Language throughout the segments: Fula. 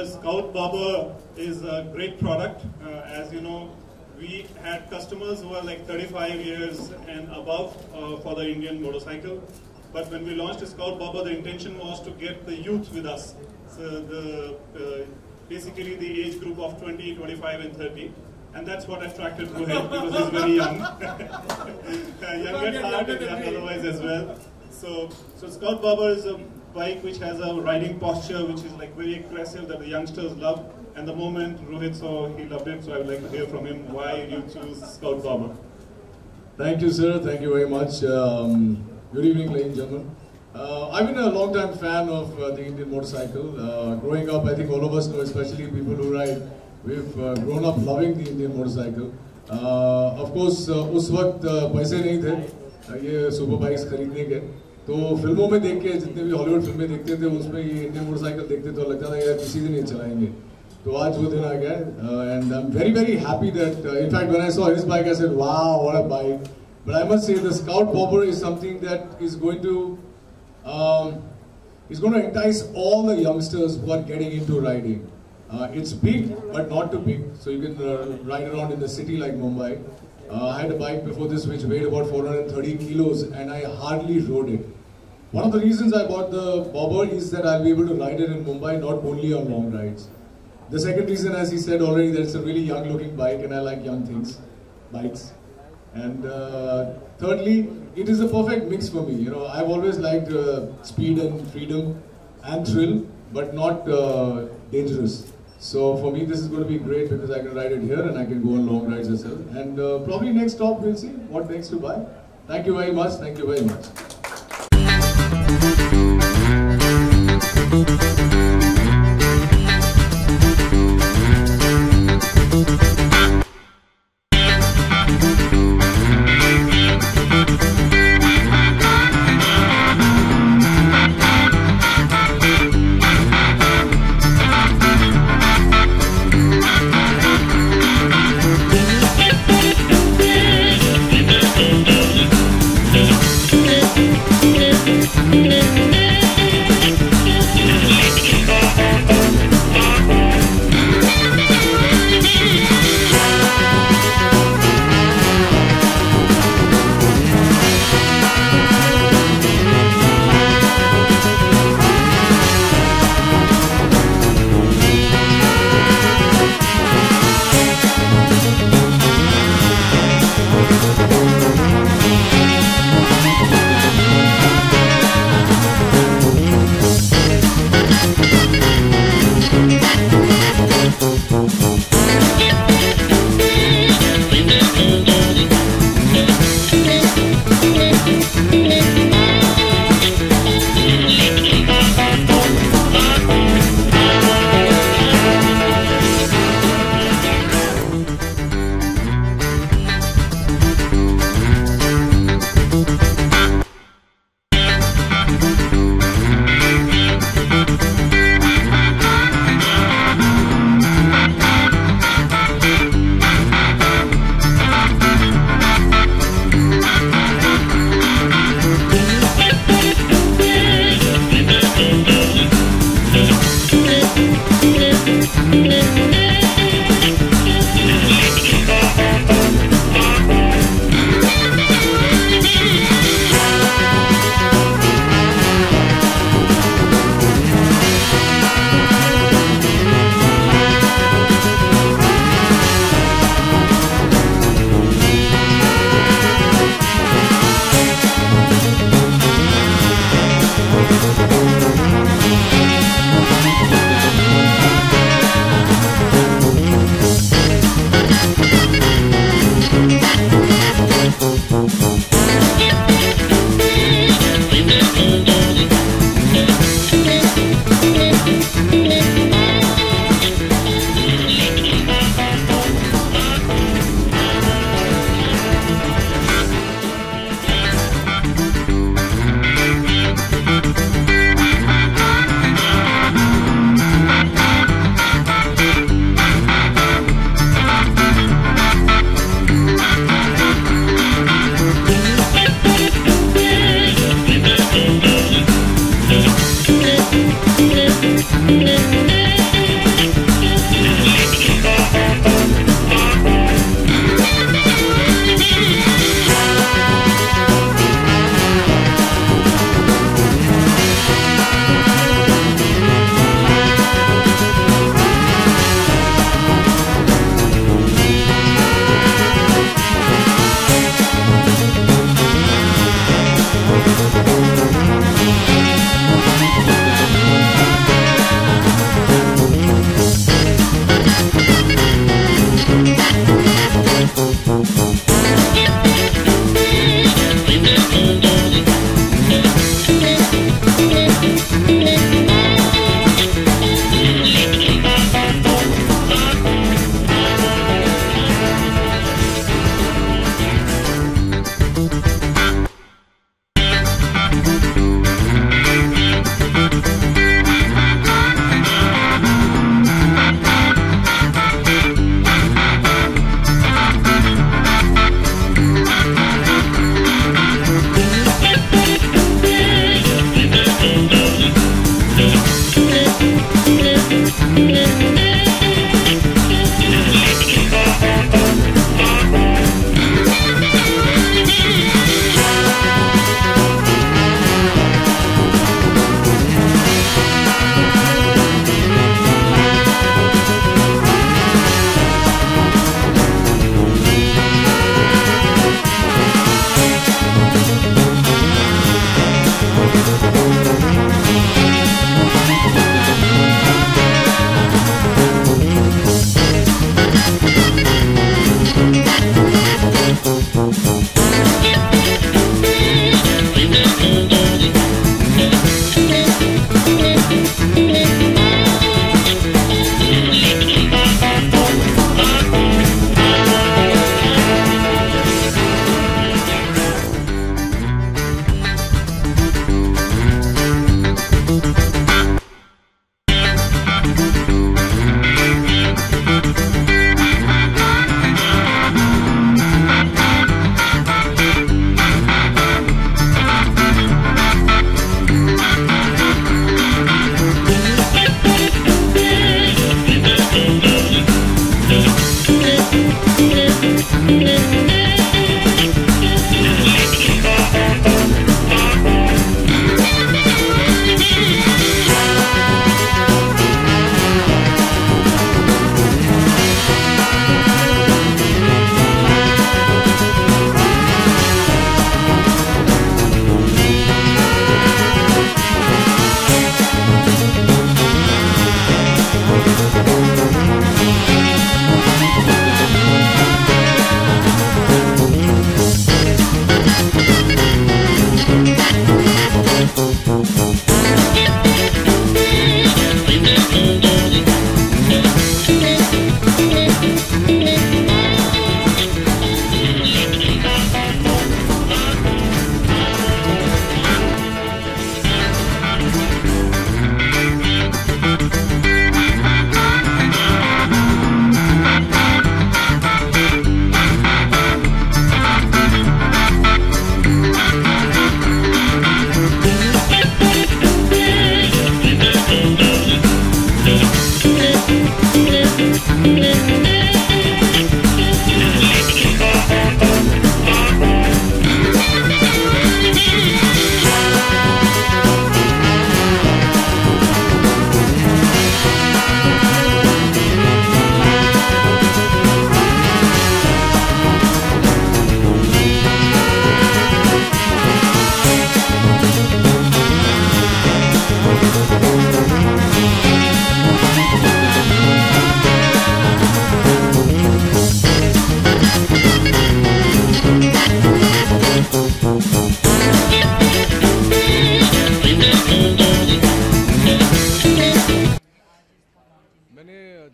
Scout Bobber is a great product. As you know, we had customers who were like 35 years and above for the Indian motorcycle. But when we launched Scout Bobber, the intention was to get the youth with us. So basically the age group of 20, 25 and 30. And that's what attracted Rohit because he's very young. Young at heart and young otherwise as well. So Scout Bobber is a bike which has a riding posture which is like very aggressive that the youngsters love. And the moment Rohit saw, he loved it. So I would like to hear from him why you choose Scout Bobber. Thank you, sir. Thank you very much. Good evening, ladies and gentlemen. I've been a long-time fan of the Indian motorcycle. Growing up, I think all of us know, especially people who ride, we've grown up loving the Indian motorcycle. Of course, उस वक्त पैसे नहीं थे ये super bikes खरीदने के, तो फिल्मों में देख के जितने भी हॉलीवुड फिल्में देखते थे उसमें ये इंडियन मोटरसाइकल देखते तो लगता था यार किसी दिन ये चलाएंगे. तो आज वो दिन आ गया and I'm very happy that in fact when I saw his bike I said wow, what a bike. But I must say the Scout Bobber is something that is going to entice all the youngsters who are getting into riding. It's big but not too big, so you can ride around in the city like Mumbai. I had a bike before this which weighed about 430 kilos and I hardly rode it. One of the reasons I bought the Bobber is that I'll be able to ride it in Mumbai, not only on long rides. The second reason, as he said already, that it's a really young looking bike and I like young things, bikes. And thirdly, it is a perfect mix for me. You know, I've always liked speed and freedom and thrill, but not dangerous. So for me, this is going to be great because I can ride it here and I can go on long rides as well. And probably next stop, we'll see what next to buy. Thank you very much. Thank you very much.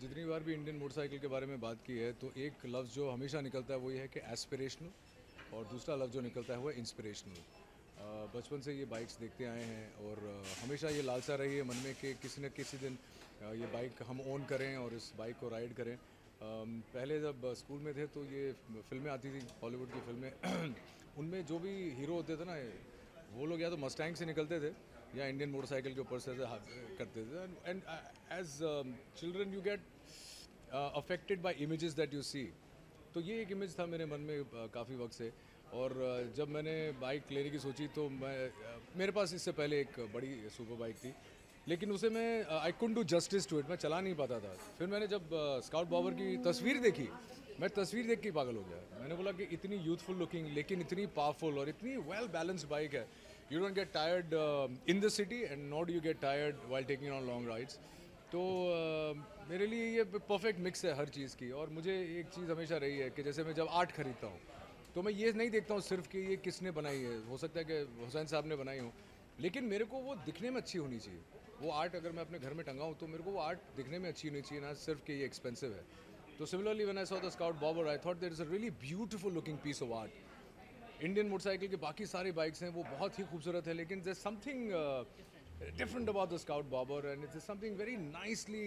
जितनी बार भी Indian motorcycle के बारे में बात की है तो एक लफ्ज़ जो हमेशा निकलता है वो ये है कि एस्पिरेशनल, और दूसरा लफ्ज़ जो निकलता है वो इंस्पिरेशनल। बचपन से ये बाइक्स देखते आए हैं और हमेशा ये लालसा रही है मन में कि किसी न किसी दिन ये बाइक हम ओन करें और इस बाइक को राइड करें। पहले जब स्कूल में थे तो ये फिल्में आती थी, हॉलीवुड की फिल्में उनमें जो भी हीरो होते थे ना, वो लोग या तो मस्टैंग से निकलते थे या इंडियन मोटरसाइकिल के ऊपर से ऐसे करते थे. And as children you get affected by images that you see. तो ये एक इमेज था मेरे मन में काफ़ी वक्त से. और जब मैंने बाइक लेने की सोची तो मेरे पास इससे पहले एक बड़ी सुपर बाइक थी, लेकिन उसे मैं I couldn't do justice to it, मैं चला नहीं पाता था. फिर मैंने जब स्काउट बॉबर की तस्वीर देखी, मैं तस्वीर देख के पागल हो गया. मैंने बोला कि इतनी यूथफुल लुकिंग लेकिन इतनी पावरफुल और इतनी वेल बैलेंस्ड बाइक है. You don't get tired in the city and not you get tired while taking on long rides. तो मेरे लिए ये परफेक्ट मिक्स है हर चीज़ की. और मुझे एक चीज़ हमेशा रही है कि जैसे मैं जब आर्ट खरीदता हूँ तो मैं ये नहीं देखता हूँ सिर्फ कि ये किसने बनाई है. हो सकता है कि हुसैन साहब ने बनाई हो, लेकिन मेरे को वो दिखने में अच्छी होनी चाहिए. वो आर्ट अगर मैं अपने घर में टंगाऊँ तो मेरे को वो आर्ट दिखने में अच्छी होनी चाहिए, ना सिर्फ कि ये एक्सपेंसिव है. तो similarly when I saw the Scout Bobber I thought there is a really beautiful looking piece of art. Indian motorcycle के बाकी सारी बाइक्स हैं वो बहुत ही खूबसूरत है, लेकिन there something different about the Scout Bobber and it's something very nicely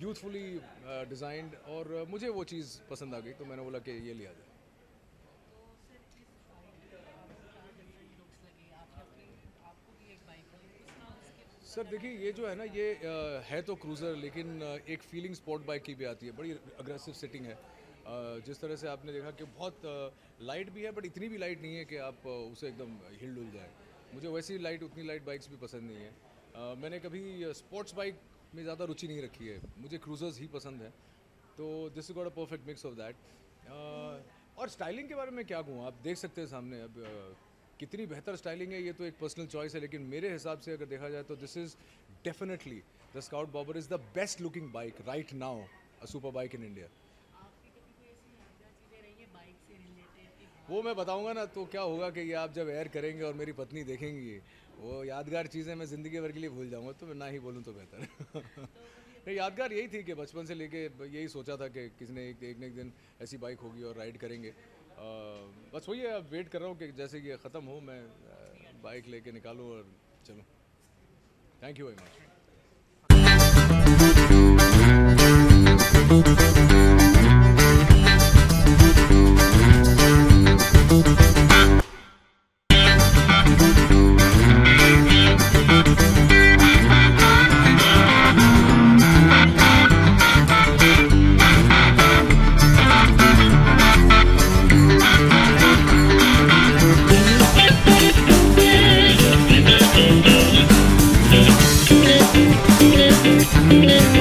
youthfully designed. और मुझे वो चीज़ पसंद आ गई तो मैंने बोला कि ये लिया जाए. सर देखिए, ये जो है ना ये है तो क्रूज़र, लेकिन एक फीलिंग स्पोर्ट बाइक की भी आती है. बड़ी अग्रेसिव सिटिंग है. जिस तरह से आपने देखा कि बहुत लाइट भी है, बट इतनी भी लाइट नहीं है कि आप उसे एकदम हिल डुल जाए. मुझे वैसी लाइट उतनी लाइट बाइक्स भी पसंद नहीं है. मैंने कभी स्पोर्ट्स बाइक में ज़्यादा रुचि नहीं रखी है. मुझे क्रूज़र्स ही पसंद है. तो this is got a perfect mix of that. और स्टाइलिंग के बारे में क्या कहूँ, आप देख सकते हैं सामने अब कितनी बेहतर स्टाइलिंग है. ये तो एक पर्सनल चॉइस है, लेकिन मेरे हिसाब से अगर देखा जाए तो this is definitely the Scout bobber is the best looking bike right now, a super bike in India. वो मैं बताऊंगा ना तो क्या होगा कि ये आप जब एयर करेंगे और मेरी पत्नी देखेंगी, वो यादगार चीज़ें मैं ज़िंदगी भर के लिए भूल जाऊंगा. तो मैं ना ही बोलूँ तो बेहतर है. नहीं, यादगार यही थी कि बचपन से लेके यही सोचा था कि किसी ने एक न एक दिन ऐसी बाइक होगी और राइड करेंगे. बस वही है, अब वेट कर रहा हूँ कि जैसे ये ख़त्म हो मैं बाइक लेके निकालूँ और चलूँ. Thank you very much. Yeah.